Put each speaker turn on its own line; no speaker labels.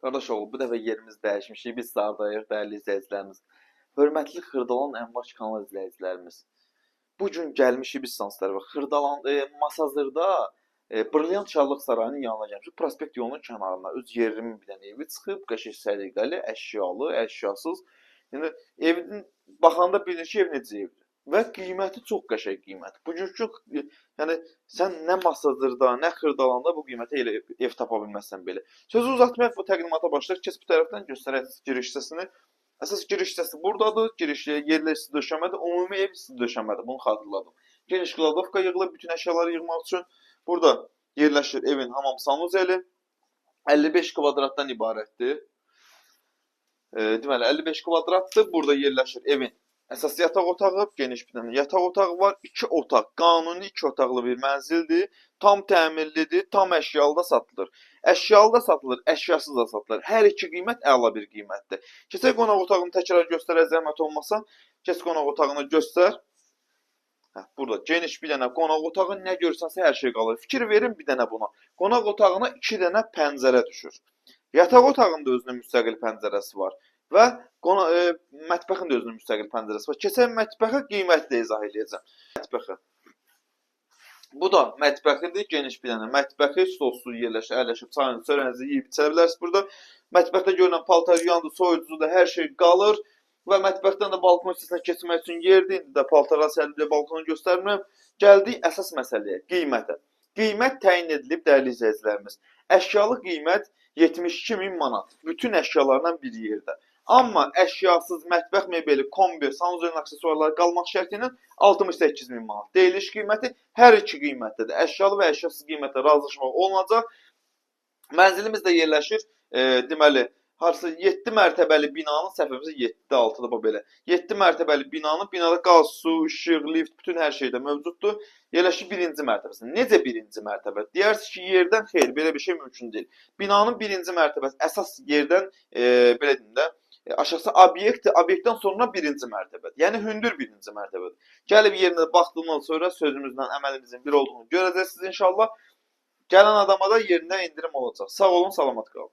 Qardaş oğlu, bu dəfə yerimiz dəyişmişik. Biz sağdayıq, dəyərli izləyicilərimiz. Hörmətli Xırdalan Əmlak kanalı izləyicilərimiz. Bu gün gəlmişik biz Sanstərə. Xırdalan Masazırda Brilliant Şadlıq Sarayının yanına gəlmişik. Prospekt yolunun kənarında öz yerimin bir dənə evi çıxıb, qəşəng səliqəli, əşyalı, əşyasız. Yəni evin baxanda bilinir ki, ev necə evdir. Və qiyməti çox qəşəng qiymət. Bugünkü yəni sən nə Masazırda, nə Xırdalanda bu qiymətə elə ev tapa bilməzsən belə. Sözü uzatmayaq, bu təqdimata başlayaq. Keç bu tərəfdən göstərək giriş hissəsini. Əsas giriş hissəsi buradadır. Giriş yerlə isti döşəmədir. Ümumi ev isti döşəmədir. Bunu xatırladım. Geniş kladovka yığılıb bütün əşyaları yığmaq üçün. Burada yerləşir evin hamam sanuzeli. 55 kvadratdan ibarətdir. Deməli 55 kvadratdır. Burada yerləşir evin əsas yataq otağı, geniş bir dənə yataq otağı var. 2 otaq, qanuni 2 otaqlı bir mənzildir. Tam təmirlidir, tam əşyalı da satılır. Əşyalı da satılır, əşyasız da satılır. Hər iki qiymət əla bir qiymətdir. Keçək qonaq otağını təkrar göstərək zəhmət olmasa. Keç qonaq otağını göstər. Burada geniş bir dənə qonaq otağı, nə görsənsə hər şey qalır. Fikir verin bir dənə buna. Qonaq otağına 2 dənə pəncərə düşür. Yataq otağında özünün müstəqil pəncərəsi var. Və mətbəxin də özünün müstəqil pəncərəsi var. Keçək mətbəxə, qiyməti də izah edəcəm. Mətbəxi. Bu da mətbəxidir, geniş bir dənə mətbəxi, stolsuz yerləşir, əyləşib, çayınızı, çörəyinizi yeyib içə bilərsiniz burada. Mətbəxdə görünən paltar yandı, soyucusu da hər şey qalır. Və mətbəxdən də balkon hissəsinə keçmək üçün yerdir. İndi də paltarlar səliqəli balkonu göstərmirəm. Gəldik əsas məsələyə, qiymətə. Qiymət təyin edilib, dəyərli izləyicilərimiz. Əşyalı qiymət 72.000 manat. Bütün əşyalarla bir yerdə. Amma əşyasız mətbəx mebeli, kombi, sanuzel aksesuarları qalmaq şərti ilə 68.000 manat. Deyiliş qiyməti hər iki qiymətdədir. Əşyalı və əşyasız qiymətlə razılaşmaq olunacaq. Mənzilimiz də yerləşir, deməli, harasa 7 mərtəbəli binanın, səhvimizə 7-də 6-da bu belə. 7 mərtəbəli binada qaz, su, işıq, lift, bütün hər şey də mövcuddur. Yerləşir birinci mərtəbəsində. Necə birinci mərtəbə? Deyərsiniz ki, yerdən xeyr, belə bir şey mümkün deyil. Binanın birinci mərtəbəsi, əsas yerdən, belə deyim də, aşağısı obyektdir, obyektdən sonra birinci mərtəbədir. Yəni hündür birinci mərtəbədir. Gəlib yerinə baxdığımdan sonra sözümüzdən əməlimizin bir olduğunu görəcəksiniz inşallah. Gələn adama da yerinə indirim olacaq. Sağ olun, salamat qalın.